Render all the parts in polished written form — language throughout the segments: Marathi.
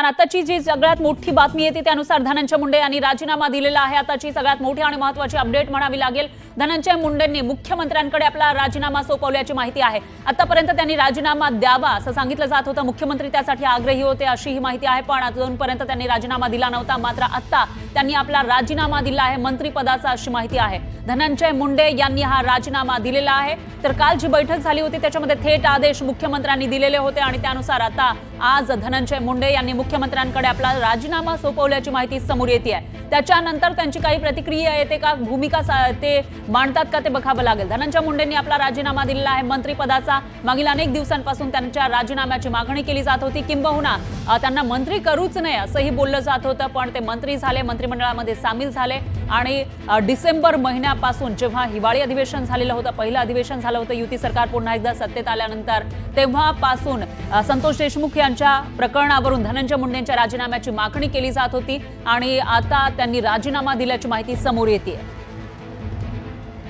आताची जी सगळ्यात मोठी बातमी येते त्यानुसार धनंजय मुंडे यांनी राजीनामा दिलेला आहे। आताची सगळ्यात मोठी आणि महत्त्वाची अपडेट म्हणावी लागेल। धनंजय मुंडेंनी मुख्यमंत्र्यांकडे आपला राजीनामा सोपवल्याची माहिती आहे। आतापर्यंत त्यांनी राजीनामा द्यावा असं सांगितलं जात होतं, मुख्यमंत्री त्यासाठी आग्रही होते अशी ही माहिती आहे, पण अजूनपर्यंत त्यांनी राजीनामा दिला नव्हता। मात्र आता त्यांनी आपला राजीनामा दिला आहे मंत्रिपदाचा अशी माहिती आहे। धनंजय मुंडे यांनी हा राजीनामा दिलेला आहे। तर काल जी बैठक झाली होती त्याच्यामध्ये थेट आदेश मुख्यमंत्र्यांनी दिलेले होते आणि त्यानुसार आता आज धनंजय मुंडे यांनी मुख्यमंत्र्यांकडे आपला राजीनामा सोपवल्याची माहिती समोर येते आहे। त्याच्यानंतर त्यांची काही प्रतिक्रिया येते का, भूमिका ते मांडतात का ते बघावं लागेल। धनंजय मुंडेंनी आपला राजीनामा दिलेला आहे मंत्रिपदाचा। मागील अनेक दिवसांपासून त्यांच्या राजीनाम्याची मागणी केली जात होती, किंबहुना त्यांना मंत्री करूच नये असंही बोललं जात होतं, पण ते मंत्री झाले, मंत्रिमंडळामध्ये सामील झाले आणि डिसेंबर महिन्यापासून जेव्हा हिवाळी अधिवेशन झालेलं होतं, पहिलं अधिवेशन झालं होतं युती सरकार पुन्हा एकदा सत्तेत आल्यानंतर, तेव्हापासून संतोष देशमुख यांच्या प्रकरणावरून धनंजय मुंडेंच्या राजीनाम्याची मागणी केली जात होती आणि आता त्यांनी राजीनामा दिल्याची माहिती समोर येते।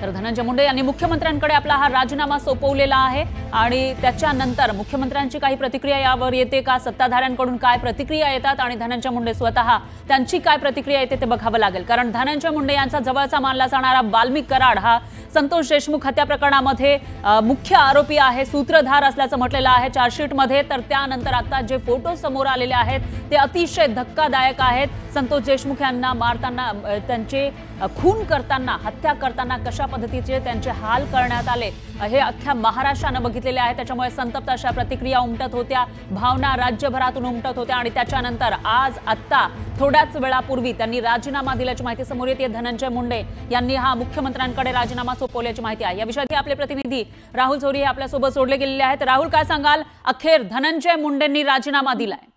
तर धनंजय मुंडे यांनी मुख्यमंत्र्यांकडे आपला हा राजीनामा सोपवलेला आहे आणि त्याच्यानंतर मुख्यमंत्र्यांची काही प्रतिक्रिया यावर येते का, सत्ताधाऱ्यांकडून काय प्रतिक्रिया येतात आणि धनंजय मुंडे स्वतः त्यांची काय प्रतिक्रिया येते ते बघावं लागेल। कारण धनंजय मुंडे यांचा जवळचा मानला जाणारा वाल्मिक कराड हा संतोष देशमुख हत्या प्रकरणामध्ये मुख्य आरोपी आहे, सूत्रधार असल्याचं म्हटलेलं आहे चार्जशीटमध्ये। तर त्यानंतर आता जे फोटो समोर आलेले आहेत ते अतिशय धक्कादायक आहेत। संतोष देशमुख यांना मारताना, त्यांचे खून करताना, हत्या करताना कशा पद्धतीचे त्यांचे हाल करण्यात आले हे अख्ख्या महाराष्ट्रानं बघितलेले आहे। त्याच्यामुळे संतप्त अशा प्रतिक्रिया उमटत होत्या, भावना राज्यभरातून उमटत होत्या आणि त्याच्यानंतर आज आत्ता थोड्याच वेळापूर्वी त्यांनी राजीनामा दिल्याची माहिती समोर येते। धनंजय मुंडे यांनी हा मुख्यमंत्र्यांकडे राजीनामा सोपवल्याची माहिती आहे। या विषयात आपले प्रतिनिधी राहुल झोरी हे आपल्यासोबत जोडले गेलेले आहेत। राहुल, काय सांगाल, अखेर धनंजय मुंडेंनी राजीनामा दिलाय?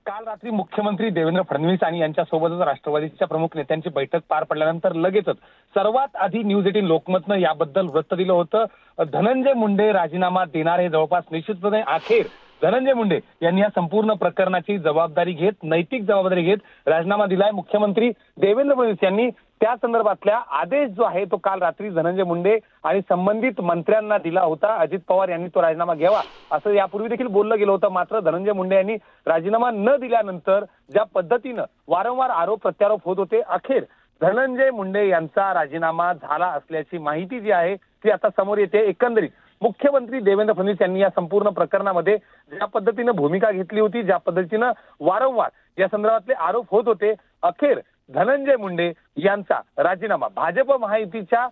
काल रात्री मुख्यमंत्री देवेंद्र फडणवीस आणि यांच्यासोबतच राष्ट्रवादीच्या प्रमुख नेत्यांची बैठक पार पडल्यानंतर लगेचच सर्वात आधी न्यूज 18 लोकमतनं याबद्दल वृत्त दिलं होतं। धनंजय मुंडे राजीनामा देणार हे जवळपास निश्चितपणे। अखेर धनंजय मुंडे यांनी या संपूर्ण प्रकरणाची जबाबदारी घेत, नैतिक जबाबदारी घेत राजीनामा दिलाय। मुख्यमंत्री देवेंद्र फडणवीस यांनी त्या संदर्भातला आदेश जो आहे तो काल रात्री धनंजय मुंडे आणि संबंधित मंत्र्यांना दिला होता। अजित पवार यांनी तो राजीनामा घ्यावा असं यापूर्वी देखील बोललं गेलं होतं। मात्र धनंजय मुंडे यांनी राजीनामा न दिल्यानंतर ज्या पद्धतीनं वारंवार आरोप प्रत्यारोप होत होते, अखेर धनंजय मुंडे यांचा राजीनामा झाला असल्याची माहिती जी आहे ती आता समोर येते। एकंदरीत मुख्यमंत्री देवेंद्र फडणवीस यांनी या संपूर्ण प्रकरणामध्ये ज्या पद्धतीनं भूमिका घेतली होती, ज्या पद्धतीनं वारंवार या संदर्भातले आरोप होत होते, अखेर धनंजय मुंडे यांचा राजीनामा भाजप महायुतीच्या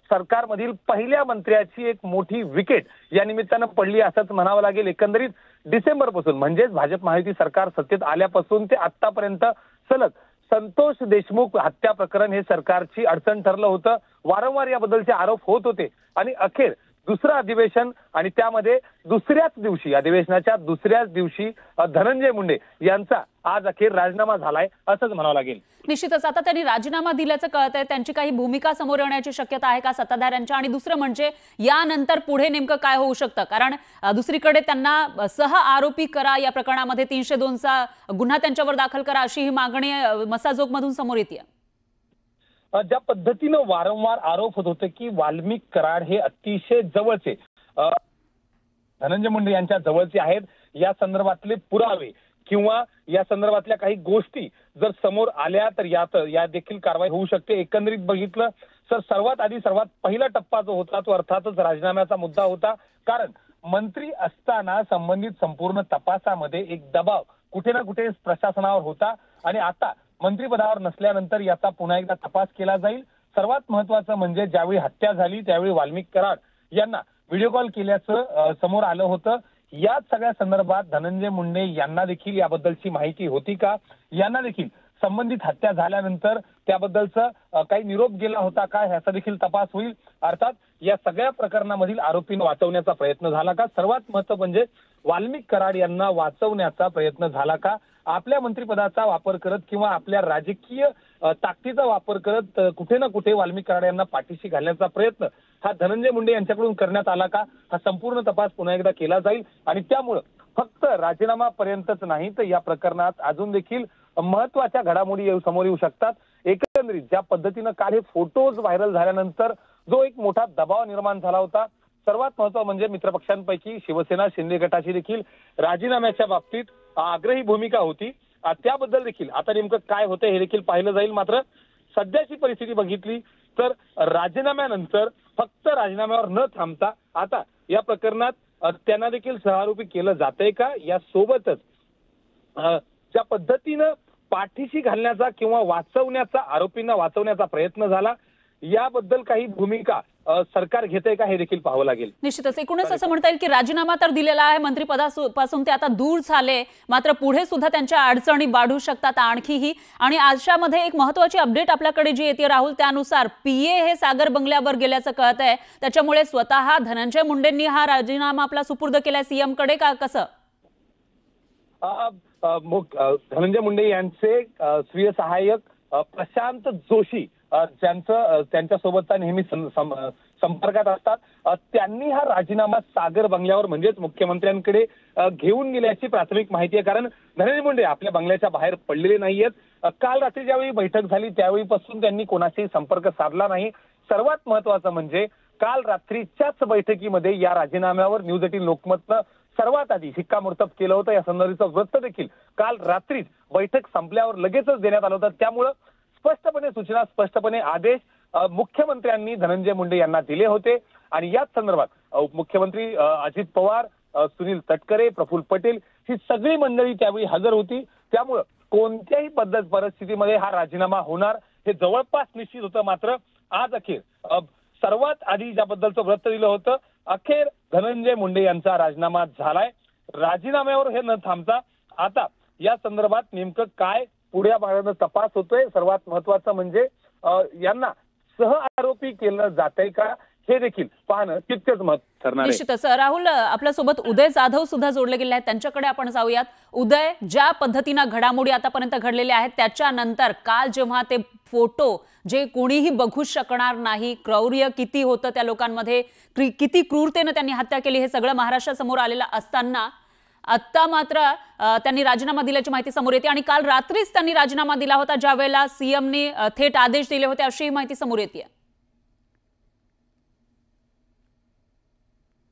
सरकारमधील पहिल्या मंत्र्याची एक मोठी विकेट या निमित्तानं पडली असंच म्हणावं लागेल। एकंदरीत डिसेंबरपासून म्हणजेच भाजप महायुती सरकार सत्तेत आल्यापासून ते आतापर्यंत सलग संतोष देशमुख हत्या प्रकरण हे सरकारची अडचण ठरलं होतं। वारंवार याबद्दलचे आरोप होत होते आणि अखेर दुसरं अधिवेशन आणि त्यामध्ये दुसऱ्याच दिवशी, अधिवेशनाच्या दुसऱ्याच दिवशी धनंजय मुंडे यांचा आज अखेर राजीनामा झालाय असंच म्हणावं लागेल। निश्चितच आता त्यांनी राजीनामा दिल्याचं कळतंय, त्यांची काही भूमिका समोर येण्याची शक्यता आहे का सत्ताधाऱ्यांच्या? आणि दुसरं म्हणजे यानंतर पुढे नेमकं काय होऊ शकतं? कारण दुसरीकडे त्यांना सह आरोपी करा, या प्रकरणामध्ये 302चा गुन्हा त्यांच्यावर दाखल करा अशी ही मागणी मसाजोगमधून समोर येते। ज्या पद्धतीनं वारंवार आरोप होत होते की वाल्मिक कराड हे अतिशय जवळचे धनंजय मुंडे यांच्या जवळचे आहेत, या संदर्भातले पुरावे किंवा या संदर्भातल्या काही गोष्टी जर समोर आल्या तर या देखील कारवाई होऊ शकते। एकंदरीत बघितलं तर सर्वात पहिला टप्पा जो होता तो अर्थातच राजीनाम्याचा मुद्दा होता। कारण मंत्री असताना संबंधित संपूर्ण तपासामध्ये एक दबाव कुठे ना कुठे प्रशासनावर होता आणि आता मंत्रिपदावर नसल्यानंतर याचा पुन्हा एकदा तपास केला जाईल। सर्वात महत्वाचं म्हणजे ज्यावेळी हत्या झाली त्यावेळी वाल्मिक कराड यांना व्हिडिओ कॉल केल्याचं समोर आलं होतं। या सगळ्या संदर्भात धनंजय मुंडे यांना देखील याबद्दलची माहिती होती का, यांना देखील संबंधित हत्या झाल्यानंतर त्याबद्दलचं काही निरोप गेला होता का, ह्याचा देखील तपास होईल। अर्थात या सगळ्या प्रकरणामधील आरोपींना वाचवण्याचा प्रयत्न झाला का, सर्वात महत्त्व म्हणजे वाल्मिक कराड यांना वाचवण्याचा प्रयत्न झाला का, आपल्या मंत्रिपदाचा वापर करत किंवा आपल्या राजकीय ताकदीचा वापर करत कुठे ना कुठे वाल्मिक कराड यांना पाठीशी घालण्याचा प्रयत्न हा धनंजय मुंडे यांच्याकडून करण्यात आला का, हा संपूर्ण तपास पुन्हा एकदा केला जाईल। आणि त्यामुळे फक्त राजीनामापर्यंतच नाही तर या प्रकरणात अजून देखील महत्वाच्या घडामोडी समोर येऊ शकतात। एकंदरीत ज्या पद्धतीनं काल हे फोटोज व्हायरल झाल्यानंतर जो एक मोठा दबाव निर्माण झाला होता सर्वात महत्त्वाचं म्हणजे मित्रपक्षांपैकी शिवसेना शिंदे गटाची देखील राजीनाम्याच्या बाबतीत आग्रही भूमिका होती। त्याबद्दल देखील आता नेमकं काय होतंय हे देखील पाहिलं जाईल। मात्र सध्याची परिस्थिती बघितली तर राजीनाम्यानंतर फक्त राजीनाम्यावर न थांबता आता या प्रकरणात त्यांना देखील सहारोपी केलं जातंय का, यासोबतच ज्या पद्धतीनं पाठीशी घालण्याचा किंवा वाचवण्याचा, आरोपींना वाचवण्याचा प्रयत्न झाला, याबद्दल काही भूमिका सरकार घेतंय का हे देखील पाहावं लागेल। निश्चितच एकूणच असं म्हणता येईल की राजीनामा तर दिलेला आहे, मंत्रिपदापासून ते आता दूर झाले, मात्र पुढे सुद्धा त्यांच्या अडचणी वाढू शकतात आणखीही। आणि आजच्यामध्ये एक महत्त्वाची अपडेट आपल्याकडे जी येते राहुल, त्यानुसार पीए हे सागर बंगल्यावर गेल्याचं कळत आहे। त्याच्यामुळे स्वतः धनंजय मुंडेंनी हा राजीनामा आपला सुपूर्द केलाय सीएम कडे का कसं? धनंजय मुंडे यांचे स्वीय सहाय्यक प्रशांत जोशी त्यांच्यासोबतचा नेहमी संपर्कात असतात, त्यांनी हा राजीनामा सागर बंगल्यावर म्हणजेच मुख्यमंत्र्यांकडे घेऊन गेल्याची प्राथमिक माहिती आहे। कारण धनंजय मुंडे आपल्या बंगल्याच्या बाहेर पडलेले नाहीयेत। काल रात्री ज्यावेळी बैठक झाली त्यावेळीपासून त्यांनी कोणाशीही संपर्क साधला नाही। सर्वात महत्त्वाचं म्हणजे काल रात्रीच्याच बैठकीमध्ये या राजीनाम्यावर न्यूज 18 लोकमतनं सर्वात आधी शिक्कामोर्तब केलं होतं। या संदर्भाचं वृत्त देखील काल रात्रीच बैठक संपल्यावर लगेचच देण्यात आलं होतं। त्यामुळं स्पष्टपणे सूचना, स्पष्टपणे आदेश मुख्यमंत्र्यांनी धनंजय मुंडे यांना दिले होते। आणि याच संदर्भात उपमुख्यमंत्री अजित पवार, सुनील तटकरे, प्रफुल्ल पटेल ही सगळी मंडळी त्यावेळी हजर होती। त्यामुळं कोणत्याही परिस्थितीमध्ये हा राजीनामा होणार हे जवळपास निश्चित होतं। मात्र आज अखेर सर्वात आधी ज्याबद्दलचं वृत्त दिलं होतं, अखेर धनंजय मुंडे यांचा राजीनामा झालाय। राजीनाम्यावर हे न थांबता आता या संदर्भात नेमकं काय पुढे भागानं तपास होतोय, सर्वात महत्त्वाचं म्हणजे यांना सह आरोपी केलं जातंय का हे देखील पाहणं तितकंच महत्त्वाचं ठरणार आहे। निश्चितच राहुल, आपल्यासोबत उदय जाधव सुद्धा जोडले गेले आहेत, त्यांच्याकडे आपण जाऊयात। उदय, ज्या पद्धतीनं घडामोडी आतापर्यंत घडलेल्या आहेत त्याच्यानंतर काल जेव्हा ते फोटो जे कोणीही बघू शकणार नाही, क्रौर्य किती होतं त्या लोकांमध्ये, किती क्रूरतेनं त्यांनी हत्या केली, हे सगळं महाराष्ट्रासमोर आलेलं असताना आता मात्र त्यांनी राजीनामा दिल्याची माहिती समोर येते। आणि काल रात्रीच त्यांनी राजीनामा दिला होता, ज्यावेळेला सीएमने थेट आदेश दिले होते, अशी माहिती समोर येते।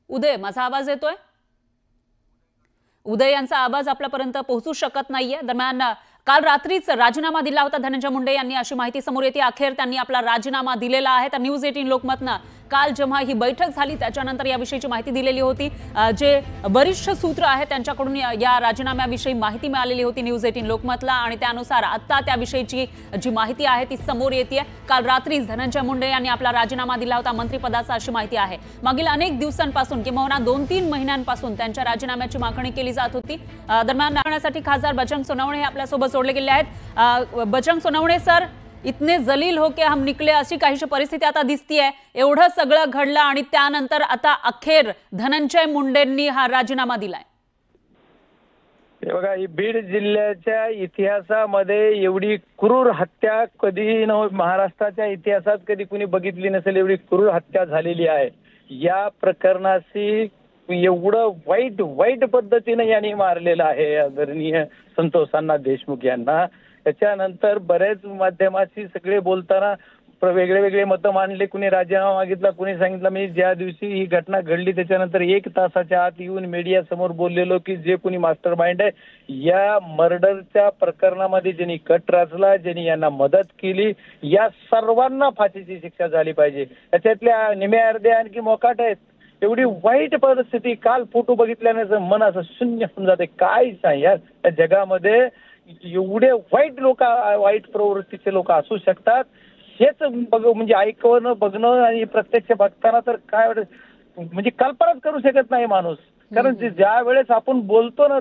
उदय, माझा आवाज येतोय? उदय यांचा आवाज आपल्यापर्यंत पोहोचू शकत नाहीये। दरम्यान काल रात्रीच राजीनामा दिला होता धनंजय मुंडे यांनी, अशी माहिती समोर येते। अखेर त्यांनी आपला राजीनामा दिलेला आहे। तर न्यूज 18 लोकमतनं काल जेव्हा ही बैठक झाली त्याच्यानंतर याविषयीची माहिती दिलेली होती। जे वरिष्ठ सूत्र आहेत त्यांच्याकडून या राजीनाम्याविषयी माहिती मिळालेली होती न्यूज 18 लोकमतला, आणि त्यानुसार आता त्याविषयीची जी माहिती आहे ती समोर येते। काल रात्रीच धनंजय मुंडे यांनी आपला राजीनामा दिला होता मंत्रिपदाचा, अशी माहिती आहे। मागील अनेक दिवसांपासून किंवा 2-3 महिन्यांपासून त्यांच्या राजीनाम्याची मागणी केली जात होती। दरम्यान नागण्यासाठी खासदार बजरंग सोनवणे हे आपल्यासोबत जोडले गेले आहेत। बजरंग सोनवणे सर, इतने जलील हो के हम निकले, अशी काहीशी परिस्थिती आता दिसतीये। एवढं सगळं घडलं आणि त्यानंतर आता अखेर धनंजय मुंडेंनी हा राजीनामा दिलाय। हे बघा, ही बीड जिल्ह्याच्या इतिहासामध्ये एवढी क्रूर हत्या कधीही महाराष्ट्राच्या इतिहासात कधी कुणी बघितली नसेल, एवढी क्रूर हत्या झालेली आहे। या प्रकरणाशी एवढं वाईट पद्धतीने यांनी मारलेलं आहे आदरणीय संतोष अण्णा देशमुख यांना। त्याच्यानंतर बरेच माध्यमाशी सगळे बोलताना वेगळे मतं मांडले, कुणी राजीनामा मागितला, कुणी सांगितलं। मी ज्या दिवशी ही घटना घडली त्याच्यानंतर 1 तासाच्या आत येऊन मीडिया समोर बोललेलो की जे कुणी मास्टर माइंड आहे या मर्डरच्या प्रकरणामध्ये ज्यांनी कट रचला, ज्यांनी यांना मदत केली, या सर्वांना फाशीची शिक्षा झाली पाहिजे। त्याच्यातल्या निम्मे अर्धे आणखी मोकाट आहेत। एवढी वाईट परिस्थिती, काल फोटो बघितल्याने मन असं शून्य होऊन जाते। काय सांग यार, त्या जगामध्ये एवढे वाईट प्रवृत्तीचे लोक असू शकतात, हेच म्हणजे ऐकणं, बघणं आणि प्रत्यक्ष बघताना तर काय म्हणजे कल्पनाच करू शकत नाही माणूस। कारण ज्या वेळेस आपण बोलतो ना,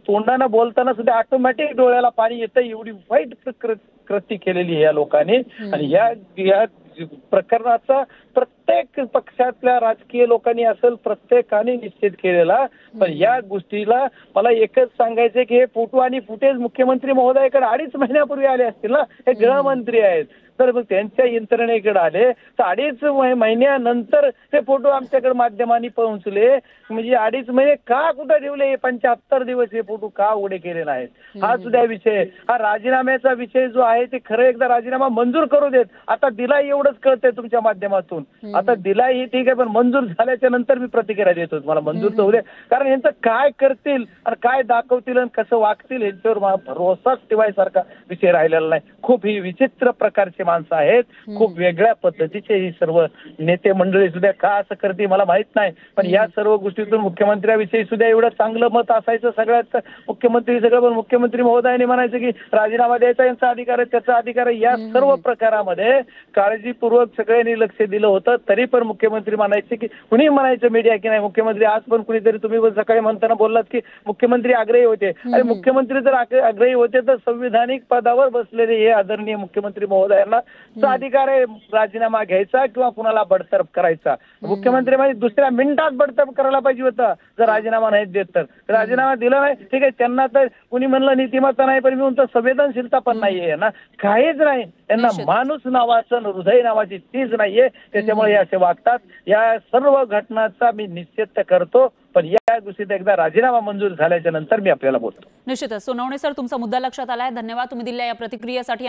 तोंडानं बोलताना सुद्धा ऑटोमॅटिक डोळ्याला पाणी येतं, एवढी वाईट कृती केलेली आहे या लोकांनी। आणि या प्रकरणाचा प्रत्येक पक्षातल्या राजकीय लोकांनी असेल प्रत्येकाने निश्चित केलेला। पण या गोष्टीला मला एकच सांगायचं की हे फोटो आणि फुटेज मुख्यमंत्री महोदयाकडे 2.5 महिन्यापूर्वी आले असतील ना, हे गृहमंत्री आहेत, तर मग त्यांच्या यंत्रणेकडे आले तर 2.5 महिन्यानंतर हे फोटो आमच्याकडे माध्यमांनी पोहोचले। म्हणजे 2.5 महिने का कुठे ठेवले, 75 दिवस हे फोटो का उघडे केले नाहीत, हा सुद्धा विषय। हा राजीनाम्याचा विषय जो आहे ते खरं एकदा राजीनामा मंजूर करू देत, आता दिला एवढंच कळतंय तुमच्या माध्यमातून। आता दिलाही ठीक आहे, पण मंजूर झाल्याच्या नंतर मी प्रतिक्रिया देतो. मला मंजूर तर होऊ दे, कारण यांचं काय करतील आणि काय दाखवतील आणि कसं वागतील यांच्यावर मला भरोसाच ठेवायसारखा विषय राहिलेला नाही. खूप ही विचित्र प्रकारची माणसं आहेत, खूप वेगळ्या पद्धतीचे ही सर्व नेते मंडळी सुद्धा का असं करते मला माहित नाही. पण या सर्व गोष्टीतून मुख्यमंत्र्याविषयी सुद्धा एवढं चांगलं मत असायचं सगळ्यात मुख्यमंत्री सगळं, पण मुख्यमंत्री महोदयाने म्हणायचं की राजीनामा द्यायचा यांचा अधिकार आहे, त्याचा अधिकार आहे. या सर्व प्रकारामध्ये काळजीपूर्वक सगळ्यांनी लक्ष दिलं होतं, तरी पण मुख्यमंत्री म्हणायचे की कुणी म्हणायचं मीडिया की नाही मुख्यमंत्री, आज पण कुणीतरी तुम्ही सकाळी म्हणताना बोललात की मुख्यमंत्री आग्रही होते. अरे मुख्यमंत्री जर आग्रही होते तर संविधानिक पदावर बसलेले हे आदरणीय मुख्यमंत्री महोदयांना अधिकार आहे राजीनामा घ्यायचा किंवा कुणाला बडतर्फ करायचा. मुख्यमंत्री म्हणजे दुसऱ्या मिनिटात बडतर्फ करायला पाहिजे होतं जर राजीनामा नाही देत तर. राजीनामा दिला नाही ठीक आहे, त्यांना तर कुणी म्हणलं नीतिमत्ता नाही, पण मी म्हणतो संवेदनशीलता पण नाहीये ना, काहीच नाही त्यांना. माणूस नावाचं हृदय नावाची चीज नाहीये, त्याच्यामुळे हे असे वागतात. या सर्व घटनांचा मी निश्चित करतो, पण या गोष्टीत एकदा राजीनामा मंजूर झाल्याच्या नंतर मी आपल्याला बोलतो. निश्चितच. सोनवणे सर, तुमचा मुद्दा लक्षात आलाय. धन्यवाद तुम्ही दिलेल्या या प्रतिक्रियेसाठी.